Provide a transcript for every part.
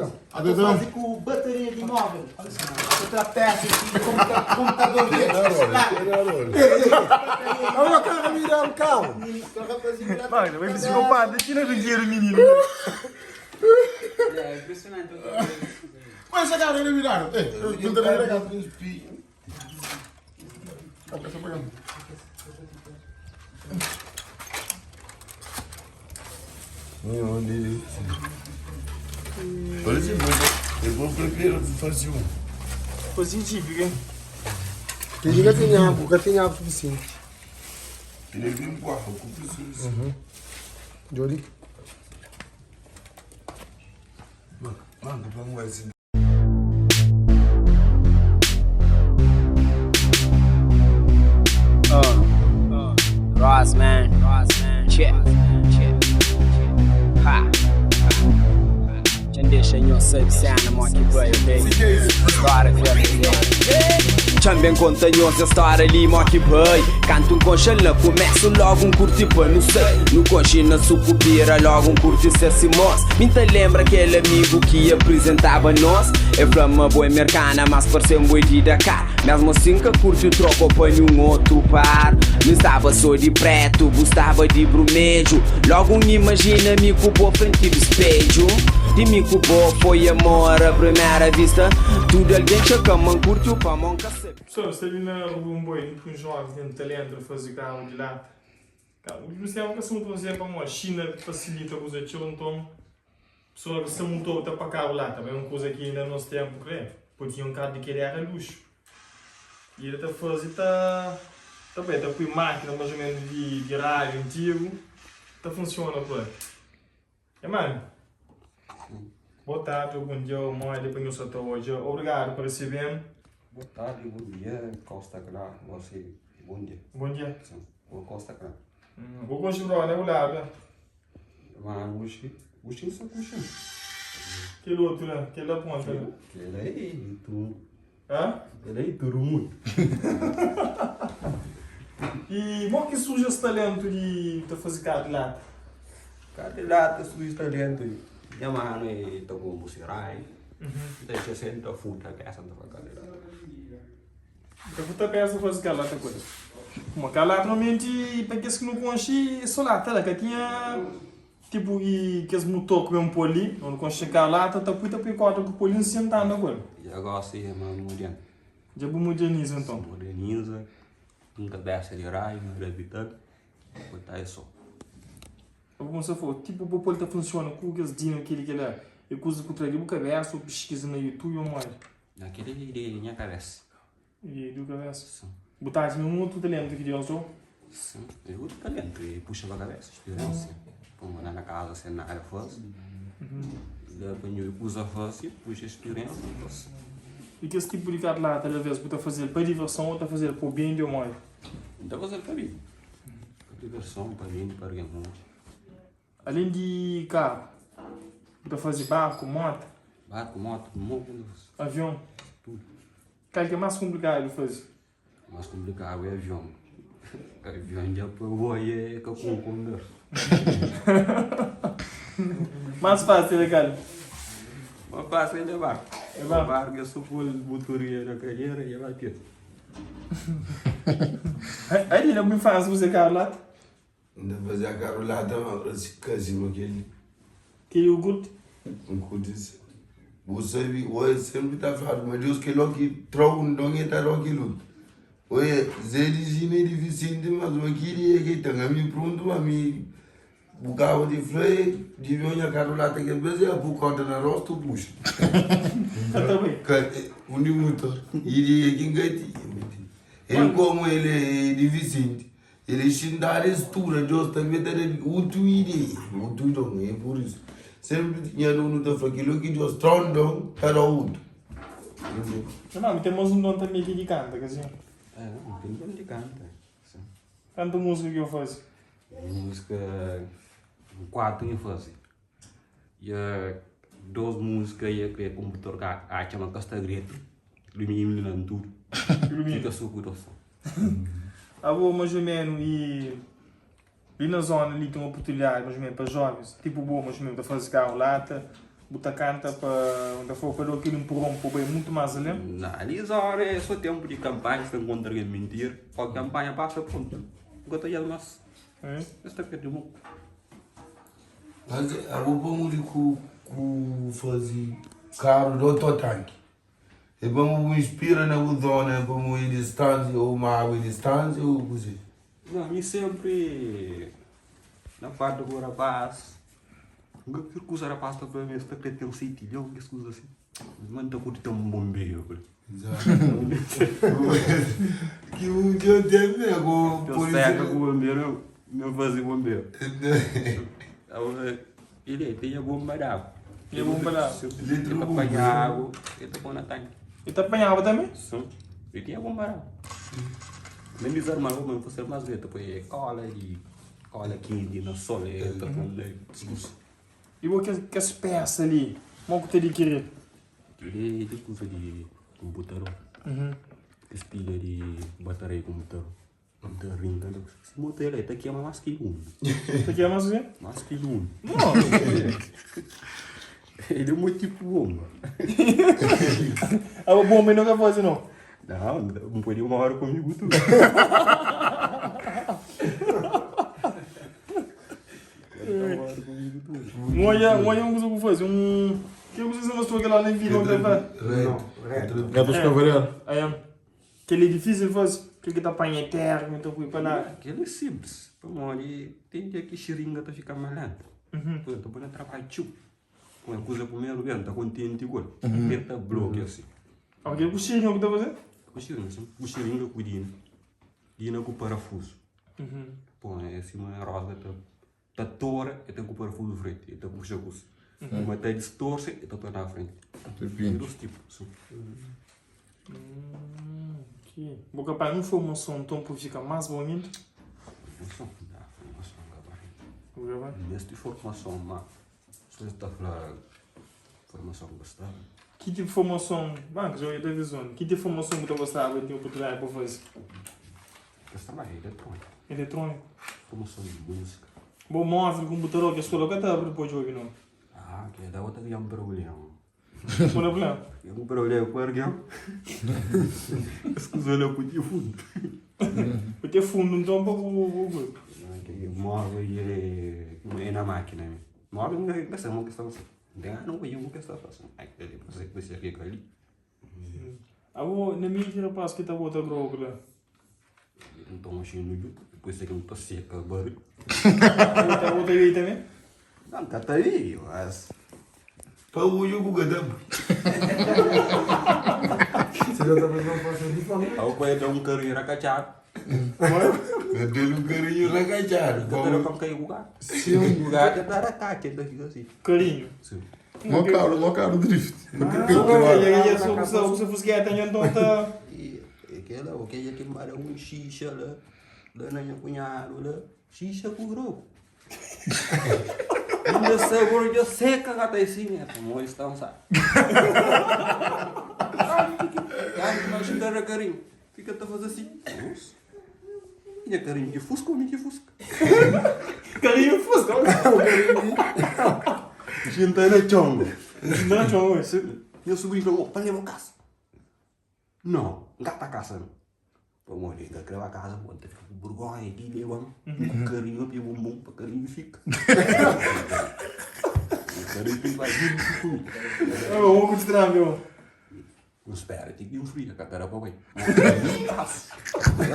Estou quase com bateria de móvel. Outra peça de computador dele. Olha o carro virar o carro. Mano, vai psicopata, tira do dinheiro, menino. É impressionante. Mas chegaram ele viraram. Não tem nada. Meu Deus. Parece muito. Eu vou primeiro fazer um. Positivo, hein? Tem que ter água, tem água suficiente. Ele é bem guapo, com pessoas. Jody. Mano, vamos ver se. Ross, man. Check. Ha. Condition yourself, sound mark you play, okay? Start também contanhoso a história ali, moque bem. Canto conchela, começo logo curti para não sei. No conchina sucupira, logo curti ser simos. Minta lembra aquele amigo que apresentava nós. É flama boa americana, mas pareceu um boi de Dakar. Mesmo assim que curti o troco para nenhum outro par. Não estava só de preto, gostava de brumejo. Logo me imagina-me com o boa frente do espelho. De mim que o boa foi amor à primeira vista. Tudo alguém que cama curtiu para mão cacete. Pessoal, você ali na Rubumboy, com jovens tendo talento a fazer carro de lá. O que você é uma questão de para uma China que facilita os ativos, então, pessoal que se montou para carro lá, também é uma coisa que ainda nós temos, porque um carro de querer era luxo. E ele está fazendo, também está com máquina mais ou menos de rádio antigo, está funcionando por aí. É, mano? Boa tarde, bom dia, bom dia, depois eu estou hoje. Obrigado por receber. Boa tarde, bom dia, Costa Cra, você, bom dia. Bom dia. O Costa Cra. Vou continuar, né, olhar, Mas hoje só puxa. aquele outro, né? Aquele da ponta, né? Ele aí, tu. Hã? Ele aí, tu muito. E como que surge esse talento de fazer carro de lata? Cadê lá, tu sujo talento? Minha mãe tocou musirai. Deixa sempre a futa peça da cadê. Eu vou ter peça fazer carro lata coisa. Uma carro lata normalmente, para que não conche, só lata, né? Que tinha tipo e que os motor com um poli, onde conche carro lata, tá puta picota com o poli sentando agora. E agora sim, é mais moderno. Já vou moderniza então. Moderniza, nunca peça de raio, não deve estar. Botar isso. Como você falou, tipo o poli tá funcionando com os dinos que ele é. Eu uso com o trabalho cabeça, ou pesquisa no YouTube ou mais. Naquele de minha cabeça. E do cabeça. Sim. Botar assim um outro talento que Deus usou. Sim, é outro talento. E puxa para a cabeça, experiência. Como na casa, cenário fosse. Depois eu uso a face, puxa a experiência. E que esse tipo de carro lá, às vezes, para fazer para diversão ou para fazer para o bem de mais. Então você para mim. Para diversão, para mim, para alguém muito. Além de carro, para fazer barco, moto, Barco, moto, mundo, avião. tudo. Qual que é mais complicado de fazer? Mais complicado é avião. Avião já para voar é com conversa. Mais fácil, né, cara? Mas passa ainda barco. É barco. Barco é só por motoria na carreira e vai ter. Aí não me faz você carro lá, Ainda fazer a carolada, esse casinho aquele. que iogurte. Um cudis. Você sempre está falando, mas Deus que logo troca um dom e está logo luto. Oi, Zé Gine de Vicente, mas o aqui é que tem a mim pronto, a mim. Bugava de freio, de minha carolada que às é por conta da rosto, puxa. Também. Um minuto. E ele engati. Ele como ele é de Vicente. Ele xingar a estrutura, Deus também tem o tuíde. O tuído, é por isso. Sempre tinha no da aquilo que Deus trondo para o outro. Não, temos um dom também que de canta, quer dizer. É, não tem como de canta. Canta música que eu faço. Música, quatro em fase. E duas músicas e que é computador que a chama Costa Greta. Lumina não tudo. Fica só por isso. A boa, mais ou menos, e na zona ali tem uma oportunidade, mais ou menos, para jovens. Tipo boa, mais ou menos, para fazer carro lata. Buta canta para for para aquilo empurrão para bem muito mais ali. Ali só é só tempo de campanha, se encontra que mentir. Qual campanha passa, pronto. Gota já mas. Esta que é de um. Mas a roupa muito com fazer carro do autotanque. E vamos inspirar na zona, vamos ir distância ou mais distância ou coisa. Não, me sempre na parte do rapaz. Nunca que usa rapaz para mim, está que tem um sítio, eu que escusa assim. Manda por ter um bombeiro. Exato. Que o que eu tenho é com Eu sei que o bombeiro não fazia bombeiro. Ele tinha bomba d'água. E a bomba lá. Ele apanhava, ele tocou na tanque. E te apanhava também? Sim. Ele tinha bomba d'água. Nem me desarmava, mas você mais vê, depois cola quente na soleta, com discurso. E o que as peças ali? Como que te querer? Ele tem coisa de computador. Espilha de bateria computador. Então ringa, se motor ele tá aqui é mais que um. Você quer mais o quê? Mais que um. Não. Ele é muito tipo bomba. A bomba não quer fazer não. Não pode uma hora comigo tudo. Moia um que fazer que você mostrou que lá nem vi não tem para. É para escavar. Aí, que ele é difícil fazer. Que tá apanha terra, então fui para lá. Aquele é simples. Ele tem dia que xeringa tá ficar malhando. Por exemplo, quando trabalha tio. Com a coisa primeiro vento, tá contente igual. Ele tá bloqueado assim. Aquele coxinho que tá fazendo? O xeringa com o dina com o parafuso. Põe assim uma roda, tá tora e tem com o parafuso frente, e tá puxa com isso. Uma tá distorce e tá na frente. Tem dois tipos. Boca para informação, então para ficar mais bonito. Nesta informação, mas só está falando informação bastante. Que tipo de informação, que já ia ter visão, que tipo de informação que você gostava de ter oportunidade para fazer? Esta é eletrônica. Eletrônico. Informação de música. Bom, móvel, computador, que a escola que tá depois de ouvir não. Que é da outra que é um problema. Qual é o problema? É um problema porque escusa olha para o fundo. Porque fundo então para o Móvel é na máquina. Móvel não é uma questão assim. Não é uma questão assim. Ele precisa aqui com ele. Na minha que rapaz que tá outra droga lá. Então achei no YouTube. Depois é que não está seca o barulho. Outra aí também? Não, tá aí, mas... Para o jogo gadam. Você já está fazendo uma de família? Aku payah dong carreira kacau. Dele um carinho lá cachado. Kita rekam kayak buka. Sim. Buka ada cara kaca dah juga sih. Carinho. Mó caro drift. Se fosse que tem então tá. Aquela, o que é que mara um xixi lá. Lá na minha cunhada lá. Xixi com grupo. Ainda sabor de seca kata isinya. Mau istirahat sa. Kan masih darah kering. Fica a fazer assim. Nossa. E a carinho de fusca ou de fusca? Carinho fusca. Cinta na chong. Não, chong. Meu sobrinho falou, palha uma casa. Não, enggak tá casa. Pô, ele enggak kira casa, pô, teve vergonha aqui, dia bang. Carinho de bumbum, carinho fica. Carinho fica lagi. Eu vou estranho, meu. Não espera, tem que ir um frio, cara, para bem. É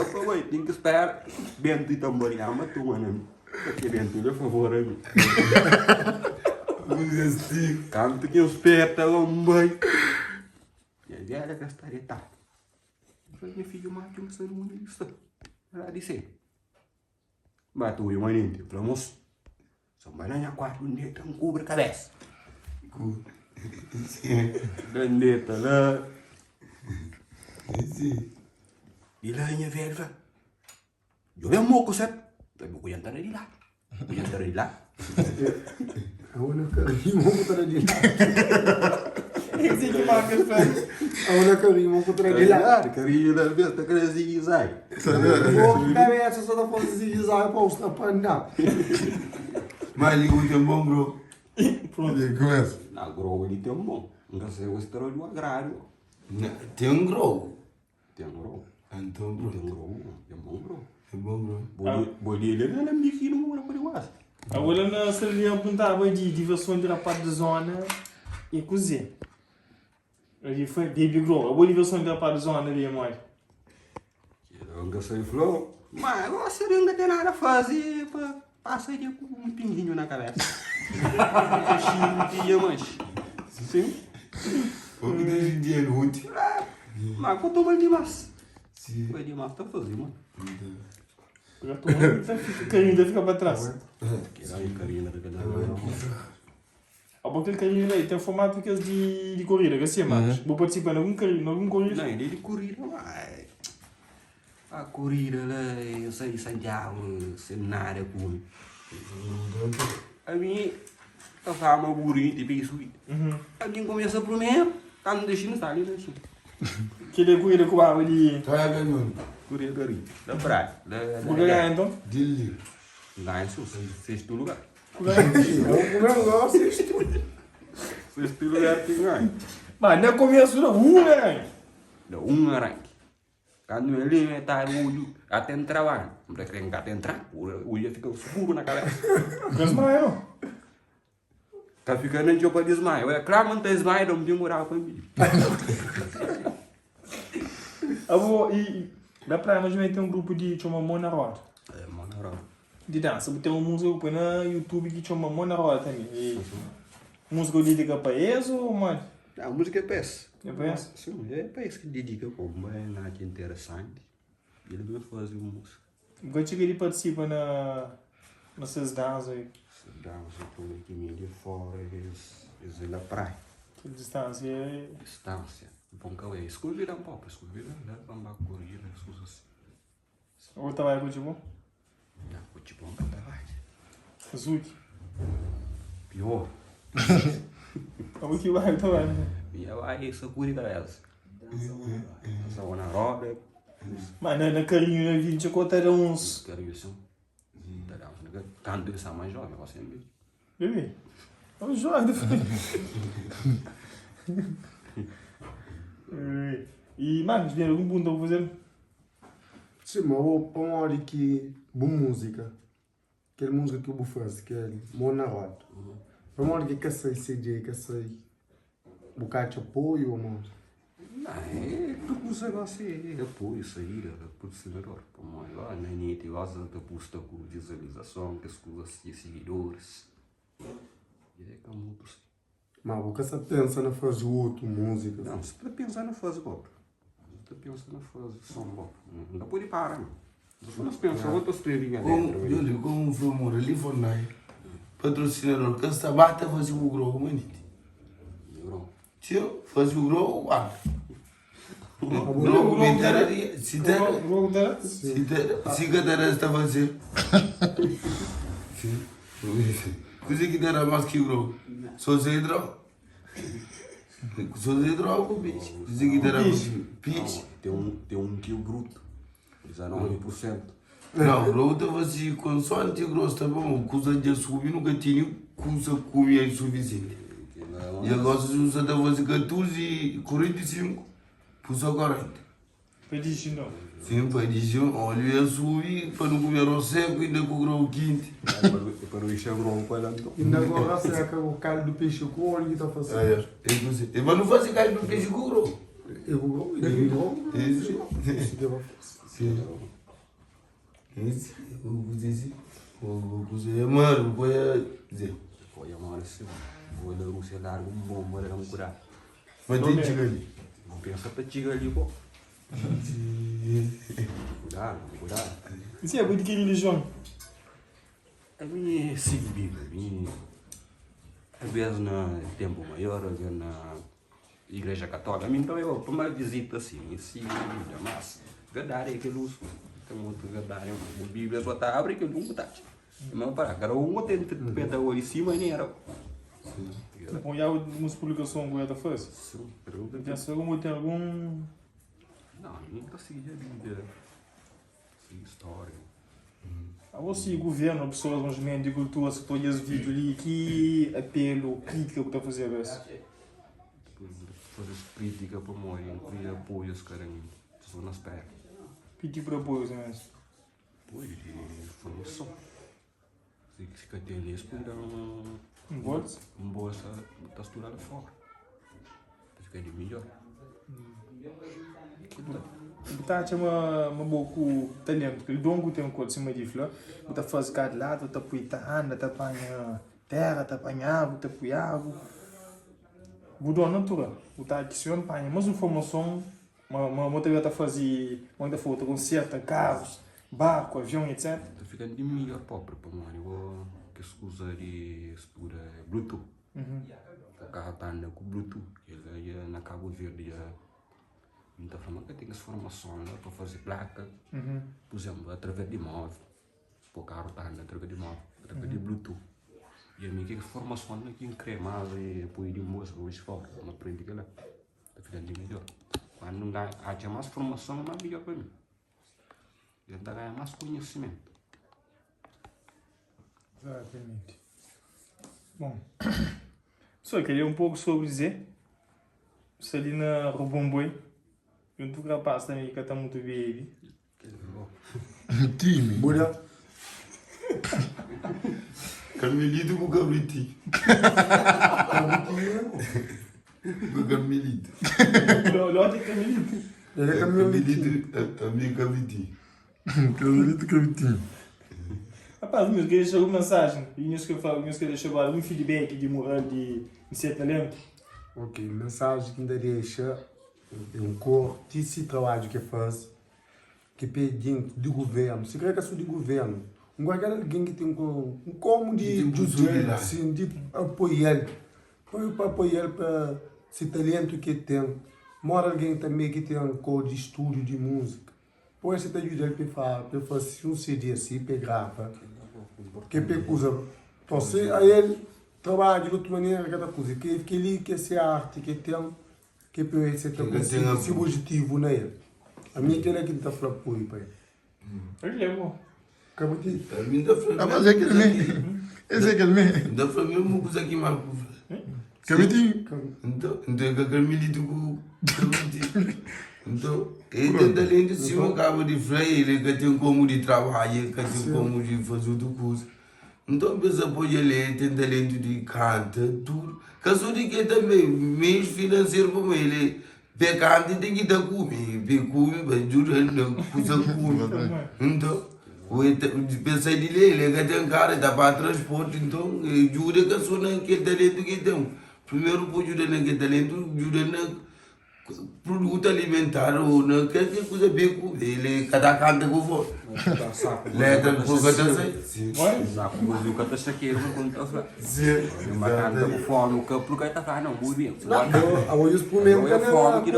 para bem, tem que esperar. Bento e também, ama tu, mano. Porque Bento, por favor, amigo. Canto que eu espero, tá bem. E aí, ela gastaria tarde. Meu filho, mas que você não me disse. Ela disse. Mas tu, eu nem tenho, vamos. Só vai na minha quarto, onde tem um cobre cabeça. Dandeta lá. Bilangnya velva. Eu é moco, certo? Tapi buku yang tadi lah. Buku yang tadi lah. Aku nak rimau ko tara dila. Esse que marca os pés. Aku nak rimau ko tara dila. Carinho da besta, cara zigue-zague. Vou dar essa só da foto de zigzag para os tapanda. Mas ele tem um bom grupo. Pronto. E começa. Na grova ele tem um bom. Nunca sei o estrela do agrário. Tem um grow. Tem um grova. Então, Tem um pronto. grova. Tem um bom grova. É bom, bro. Boli ele não é mexer no mundo por igual. Agora na Sardinha apontava de diversão de rapaz da zona e cozinha. Ali foi Baby Grow. A boa diversão de rapaz da zona ali é mais. Nunca sei falou. Mas você ainda tem nada a fazer para passar aí com um pinguinho na cabeça. Um diamante. Sim. O que tem dinheiro útil? Mas quanto mais demais. Sim. Vai demais tá fazendo, mano. Já tô muito carinho ainda fica para trás. Que aí carinha da galera. A boa aquele carinho aí tem formato de corrida, que assim, mas vou participar em algum corrida. Não, ele de corrida, mas a corrida lá, eu sei Santiago, cenário com a mim, eu faço uma burrita e penso, a mim começa primeiro, tá no destino, tá ali, né? Aquele corrida com a água de... Tá ganhando. Corrida ali, da praia, Vou ganhar então? Dili. lá em Sul, sexto lugar. É o melhor sexto. Sexto lugar tem ganho. Mas não é começo não, né? Dá arranque. Quando ele está o olho até entrar, não tem que até entrar, o olho fica escuro na cabeça. Desmaia não. Tá ficando em para desmaio. É claro, não tem desmaio, não tem moral para mim. E da praia nós também tem um grupo de chama Mona Roda. É, mano, De dança, tem uma música põe na YouTube que chama Mona Roda também. E música dedica para isso ou mano? a música é peça. É peça? Sim, é peça que dedica como é nada interessante. Ele vai fazer música. Gosto que ele participa nessas danças aí. Dança por aqui de fora, eles na praia. Que distância é... Distância. Bom que é escrever um pouco, escrever, né? Vamos correr, as coisas assim. Ou trabalha com o tipo? Não, o tipo não tá lá. Zuki. Pior. O que vai trabalhar, né? E aí, só cura delas. Só na roda. Mas na carinho, na vida, contaram uns... Quero isso. Tanto eles são mais jovens, você não viu? Bebê, é um jogo. E, mano, tem algum ponto a fazer? Sim, mas eu para uma hora que boa música. Aquela música que eu vou fazer, que é Mona Roda. Para uma hora que eu sei CD, que eu sei um bocado de apoio, mano. Tu puse você apoio, saída, pode ser melhor. Como é lá, na net, gosta de posta com visualização, que as coisas de seguidores. E é que é muito assim. Mas o que você pensa na fazer outra música? Não, se tu pensar na fase pop, se tu pensar na fase som pop, não pode parar, não. Se nós pensamos outras teorias dentro. Júlio, como foi o muro ali, foi na patrocinador, que está bata fazer o grow, manite. Tio, faz o grow, guarda. Grow, me daria, se der, se cadê está fazer. Sim. Coisa que dera mais que o grow. Só se hidro. Só se hidro algo, bicho. Coisa que dera mais. Bicho. Tem um tio bruto, 19%. Não, grow está fazer consoante o grow está bom. Coisa de subir nunca tinha, coisa comia insuficiente. E agora se usa da fazer 14 e 45, puxa 40. Pediche não. Sim, pai, diz, olha, eu subi para não comer o seco e ainda com o grão quente. Para o enxergar o palhanto. E agora você acaba o caldo do peixe com o óleo que está fazendo. Eu não faço carne do peixe com o grão. Eu vou Isso que eu vou fazer. Sim. Esse, eu vou dizer assim. Vou cozer, mano, vou dizer. Foi a maior assim. Vou dar um celular, um bom, vou dar um curar. Mas tem que ali. Não pensa para tirar ali, pô. Cuidado. Isso é muito que religião? A minha sigo Bíblia. Às vezes no tempo maior, na igreja católica, a mim então eu para uma visita assim, sigo Bíblia, mas gadar é aquele uso. Tem muito gadar, a Bíblia só está abre que eu não botar. Mas para cara, um tem que pegar o em cima e nem era. Bom, e há uma publicação que eu faço? Sim, pergunta. Já sei como tem algum... Não, nunca segui a Bíblia. Segui história. Você, governo, pessoas, uns meios de cultura, se tu olhas vídeo ali, que apelo, crítica que tu a fazer isso? Fazer crítica para morrer, incluir apoio aos caras, pessoas na espera. Que tipo de apoio é esse? Apoio de formação. Se fica tendo isso, pode dar Bolsa? bolsa da estourada fora. Para ficar de melhor. Tá, chama uma boa talento, que o dongo tem um coisa cima de flor, você faz cada lado, você apoia anda, você apanha terra, você apanha água, você apoia água. Mudou a natureza, você adiciona, apanha, mas informação, uma teve a fazer, uma foto, conserta, carros, barco, avião, etc. Está ficando de melhor pobre para morrer. Eu que escusa de escura Bluetooth. O carro está andando com Bluetooth. Ele aí na Cabo Verde. Então, que tem as formações para fazer placa, por exemplo, através de móvel. O carro está andando através de móvel, através de Bluetooth. E a minha que formação aqui em cremado e põe de moça hoje fora, não aprende que lá. Está ficando melhor. Quando não dá, há mais formação, é mais melhor para mim. Ele dá ganhar mais conhecimento. Exatamente. Bom, só queria um pouco sobre dizer, se ali na Robomboi, junto com o rapaz também que está muito bem. Time. Buda. Carmelito com cabriti. Com carmelito. Olha que Carmelito. Ele é Carmelito. Também cabriti. Carmelito. Rapaz, eu queria deixar uma mensagem. E eu queria deixar um feedback de moral de ser talento. Ok, mensagem que ainda deixa é um cor desse trabalho que faz, que pedindo do governo, se quer que é só do governo, não é alguém que tem um como de ajudar, assim, de apoiar, para apoiar para esse talento que tem. Mora alguém também que tem um cor de estúdio de música, pode ser ajudar para fazer um CD assim, para gravar, que usa, você aí ele trabalha de outra maneira, cada coisa, que ele quer ser arte, que tem, que pode ser esse objetivo nele. A minha que é que está falando por aí, pai. Ele é bom. Acabou de. Ah, mas é aquele mesmo. Esse é aquele mesmo. Da família, uma coisa aqui mais. Acabou de. Então, é carmelito com cabriti. Então, ele tem talento, se eu acabo de freio, ele que tem como de trabalhar, que tem como de fazer outra coisa. Então, pensa por ele tem talento de cantar, tudo. Caso de que também, meios financeiros como ele, pecante tem que dar comigo, pecume, mas juro, não custa comigo. Então, pensa de ele que tem cara, dá para transporte, então, jura que a sua naquele talento que tem. Primeiro, por ajudar naquele talento, ajuda na produto alimentar ou na qualquer coisa bem com ele, cada canto que eu vou. Letra por cada sim. Saco, mas o que está chaqueiro, quando está falando. Sim. Uma canta com fome, o campo que está falando, não, muito bem. A vou experimentar na corrida.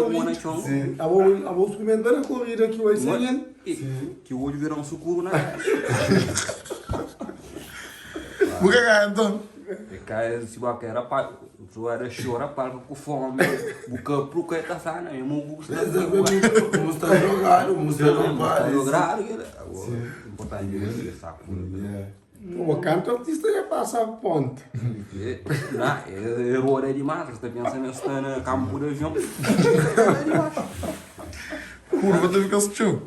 A vou experimentar na corrida que vai ser. Que o olho virá sucuro, né? O que é então? Se você era para tu era chorar para com fome, o campo que está falando, eu não gosto de mostrar jogado, lograr, importante ele sabe. O canto artista já passa a ponte. Não, erro é demais, você pensa nesse campo de avião. Curva teve que assistir.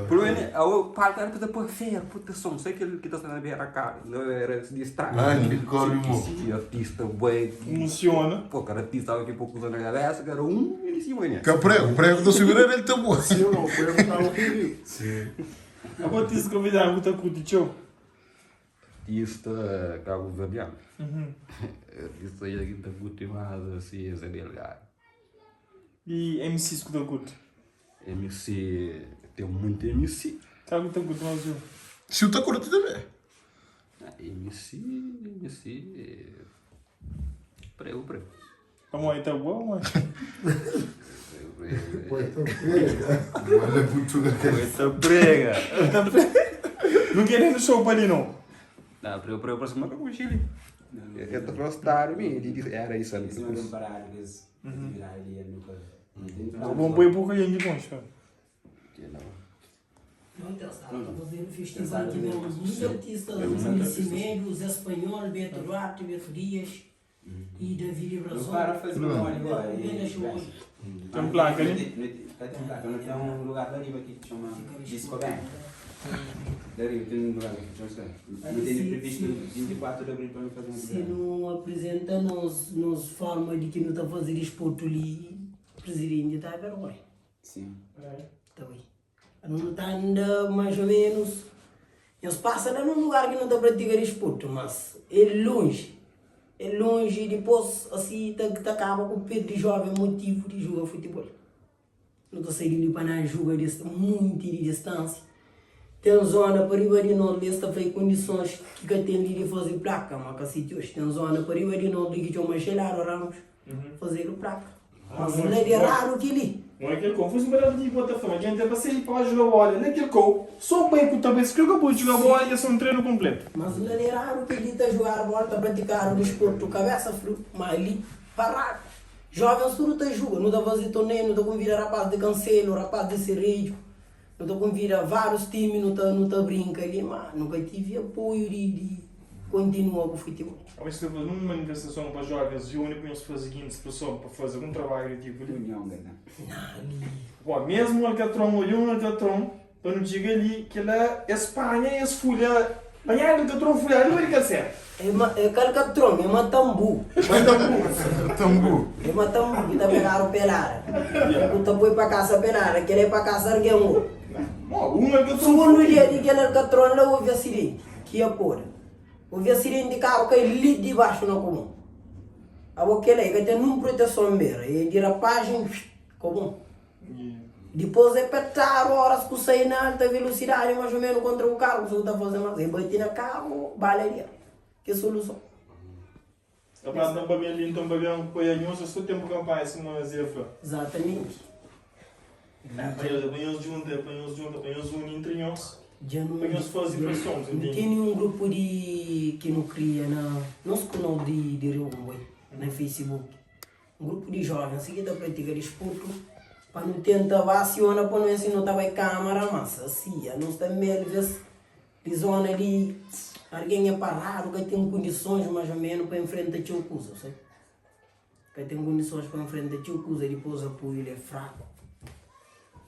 Por ele, o palco era para depois feio, puta som, sei que ele que está na beira cara, não era se distrai. Que corre que artista bué, funciona. Pô, cara artista que pouco usando a cabeça, cara ele se manha. Que o prego do segurando ele tá bom. Sim, não, o prego tá horrível. Sim. A artista convidar muito a curtir. Artista Cabo Verdeano. Artista aí que está muito mais assim, essa dele, cara. E MC escuta curto? MC, tem muito MC. Sabe o que está curto mais eu? Se o tá curto também. MC. Prego. Vamos aí, tá bom, mano? Olha puto prega. Não querendo show para ali, não? Não, prego para cima com o Chile. Eu tô gostando, era isso ali. Bom, põe pouco aí de concha. Pronto, eles estavam a fazer o festival aqui dos artistas do os espanhol, Beto Duarte, Beto Dias e David Ibrason. O cara fez um olho agora. Tem placa ali? Tem placa, não tem um lugar da riba aqui que chama Disco Band. Da riba tem um lugar aqui que chama Disco Band. Não tem previsto 24 de abril para não fazer um se não apresenta, nos forma de que não está a fazer desporto ali, o presidente está a vergonha. Sim. Está bem. Não está ainda mais ou menos. Eles passam num lugar que não está a praticar desporto, mas é longe. É longe e depois assim acaba com o peso de jovem motivo de jogar futebol. Não está saindo para não jogar muito de distância. Tem zona para riba de norte, está feito condições que tem de fazer placa, mas que sítio hoje. Tem zona para riba de norte que chama Chelar Ramos fazer placa. Mas não é raro que ali. Não é aquele com, fosse um barato de Botafogo, a gente vai sair para jogar bola, naquele com, só bem que também se que eu vou jogar bola e é só um treino completo. Mas não é raro que ele está a jogar bola, está a praticar o desporto, cabeça frio, mas ali, parado. Jovens tudo está a jogar, não está a fazer torneio, não está a convidar rapaz de Cancelo, rapaz de Cerrejo, não está a convidar vários times, não está a brincar ali, mas nunca tive apoio de continuar com o futebol. Mas se numa manifestação para jovens, o único que se faz a seguinte situação para fazer um trabalho tipo ali. Bom, mesmo o Alcatrão olhou o Alcatrão, para não dizer ali que ela é Espanha, é folha, apanhar o Alcatrão folha, não é que é certo. É Calcatrão, é Matambu. Tambu. É Matambu, que está a pegar o pelada. Não está para casa pelada, que ele é para casa Arguemo. Segundo dia de que ele Alcatrão, lá houve acidente, que é por. Houve acidente de carro que ele ali debaixo na comum. A aquele aí que tem uma proteção mesmo, e de rapagem comum. Depois é apertar horas que sai na alta velocidade, mais ou menos contra o carro, que você está fazendo mais. E bate no carro, baleia. Que solução? A parte da babinha ali, então, babinha um coelhinho, só tempo que campanha, assim, não é zefra. Exatamente. Apanhamos juntos, unem entre nós. Não impressões, tem nenhum grupo que não cria nosso canal de Rio Boi, no Facebook. Um grupo de jovens que está praticando desporto para não tentar vacinar, para não ensinar também câmera, mas assim, não está meio de zona ali, alguém é parado, que tem condições mais ou menos para enfrentar a coisa, sabe? Que tem condições para enfrentar a coisa, depois apoio ele é fraco.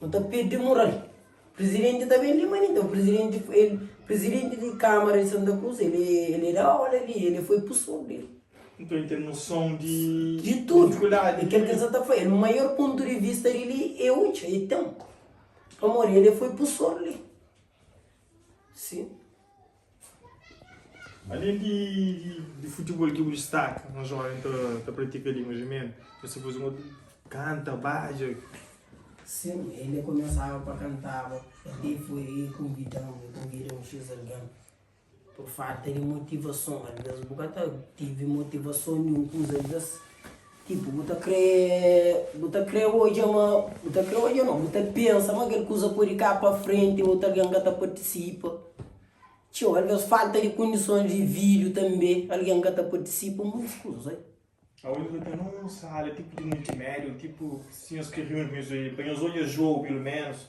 Não está pedindo moral. O presidente também ali, mas então, o presidente de Câmara de Santa Cruz, ele era olha ali, ele foi pro sul dele. Então ele tem noção de tudo. dificuldade. E que ele foi, o maior ponto de vista dele é o então. Amor, ele foi pro sul ali. Sim. Além de futebol que o destaca, nós jovens está praticando ali, mais ou menos, você faz uma canta, baja. Sim, ele começava para cantar, até foi convidando o X-Argano. Por falta de motivação, às vezes eu tive motivação nenhuma, às vezes, tipo, você crê hoje, você pensa, mas aquela coisa por ir cá para frente, outra alguém que participa. Tio, às vezes falta de condições de vídeo também, alguém que participa, muitas coisas. A única que não sala, tipo de multimédia, tipo, sim, as que reúnem isso aí, põe os olhos jogo, pelo menos.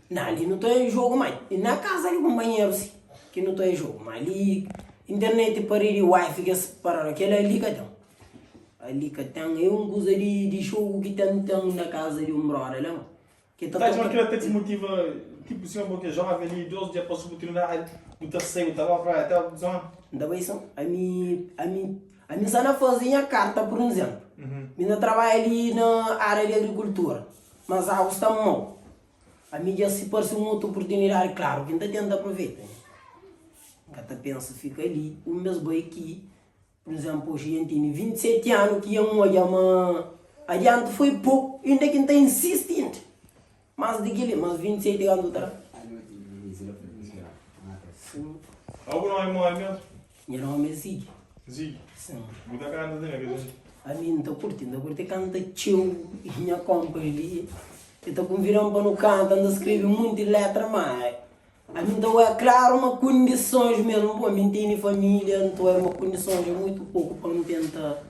Não, ali não estou em jogo mais. E na casa ali com banheiro, sim, que não estou em jogo. Mas ali, internet para ir Wi-Fi, que é para aquele ali que tem. Ali que tem, é um coisa de jogo que tem na casa de um brother, não? Que tá achando que até te motiva, tipo, se uma boca jovem ali, 12 dias após a oportunidade, o terceiro, tá lá para até a zona. Ainda bem isso, a minha sana fazia carta, por exemplo. Minha trabalha ali na área de agricultura, mas a água está mal. A mídia se parece uma outra oportunidade, claro, que ainda tenta aproveitar. Cada pensa, fica ali, o mesmo aqui. Por exemplo, hoje a gente tem 27 anos que é um olhama. Adiante foi pouco, ainda que está insistindo. Mas daquele, mas 27 anos atrás. Algum nome é mesmo? Meu nome é Zig. Zig. Sim. Muita canta dele, que a mim estou curtindo, canta tio, minha compra ali. Eu estou convidando para no canto, ando escreve muita letra, mas a mim então é claro uma condições mesmo, pô, a mim tem família, então é uma condições muito pouco para não tentar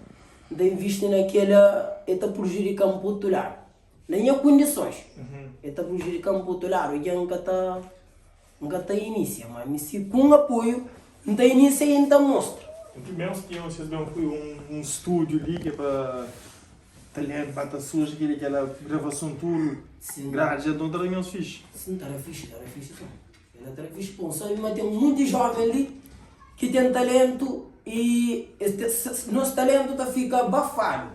investir naquela, está prejudicando o outro lado. Nem há condições, está prejudicando o outro lado, e já está nunca está inicia, mas se com apoio, não está inicia e não mostra. Mesmo que vocês não foi um estúdio ali que é para talher, bata suja, aquela gravação tudo, Sim. grade, já não tem meus fichos. Sim, está fixe, ela está fixe, bom, sabe, mas tem muitos jovens ali que tem talento e nosso talento tá fica abafado,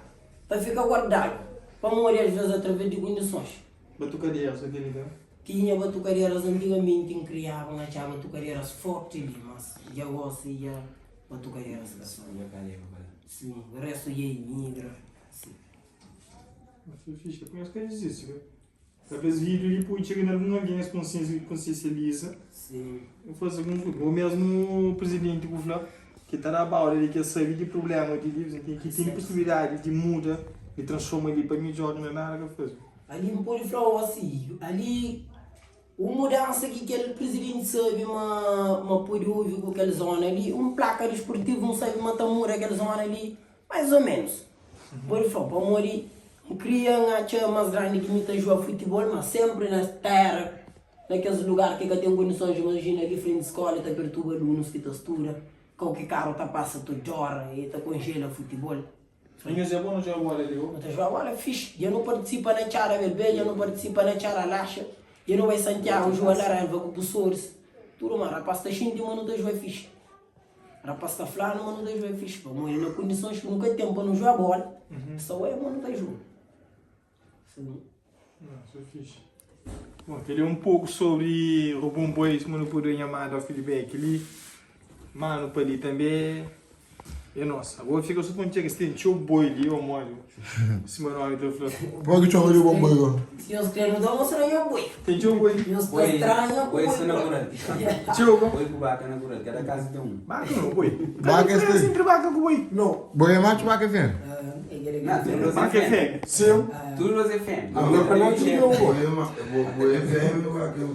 tá fica guardado, para morrer às vezes através de condições. Batucaria, você tem ligado? Que tinha batucarias antigamente criavam, tinha batucarias fortes ali, mas já gosto e já batucarias assim. Sim, o resto ia imigra. Sim. Mas foi fixe, eu conheço que existe, viu? Talvez vídeo ali pode chegar em alguém consciencializa. Sim. Eu faço algum, ou mesmo o presidente que falou que está na bala ali, que sabe de problema de livros, que tem possibilidade de mudar, de transformar ali para mim jogar na nada que faz. Ali não pode falar assim, ali a mudança que aquele presidente sabe, mas pode ouvir com aquela zona ali, placa desportivo não sabe matar aquela zona ali, mais ou menos. Pode falar, para morrer, cria uma mais grande que me joga futebol, mas sempre na terra, naqueles lugares que tem condições, imagina aqui frente à escola, está perturba alunos que textura, qualquer carro tá passa, tu chora e tá congela futebol. Ninguém é bom não joga bola ali, Mas joga bola é fixe, eu não participo na chara vermelha, eu não participo na chara laxa, eu não vai Santiago, jogar laranja com professores. Tudo mais, rapaz está cheio de mano, não joga fixe. Rapaz está falando, mas não joga fixe. Vamos ir nas condições que nunca tem para não jogar bola, só é, mano, não joga. Sim. Isso é fixe. Bom, queria um pouco sobre o Bom Boys, mano, por chamar ao feedback ali. Mano, para ali também. E nossa, agora fica só com que tem tio boi ali, ó, molho. Esse mano ali tá falando. Pode chamar de bom boi. Se eu escrevo, não vou ser eu boi. Tem tio boi. Eu estou estranho. Boi isso na cura. Tio, Boi com vaca na cura. Cada casa tem um. baca não, boi. Baca é este. sempre baca com boi. Não, boi é macho, baca é fêmea. Não, tudo Baca você é fém. fé. Seu. Tudo você fém. Ah, meu canal de meu boi. Boi é fêmea, vaca é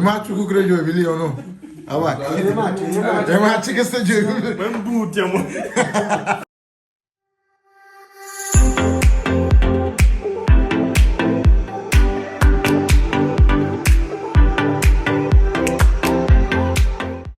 Macho que creio, ele ou não? Ah, vai. É macho que está de. Bambu, amor.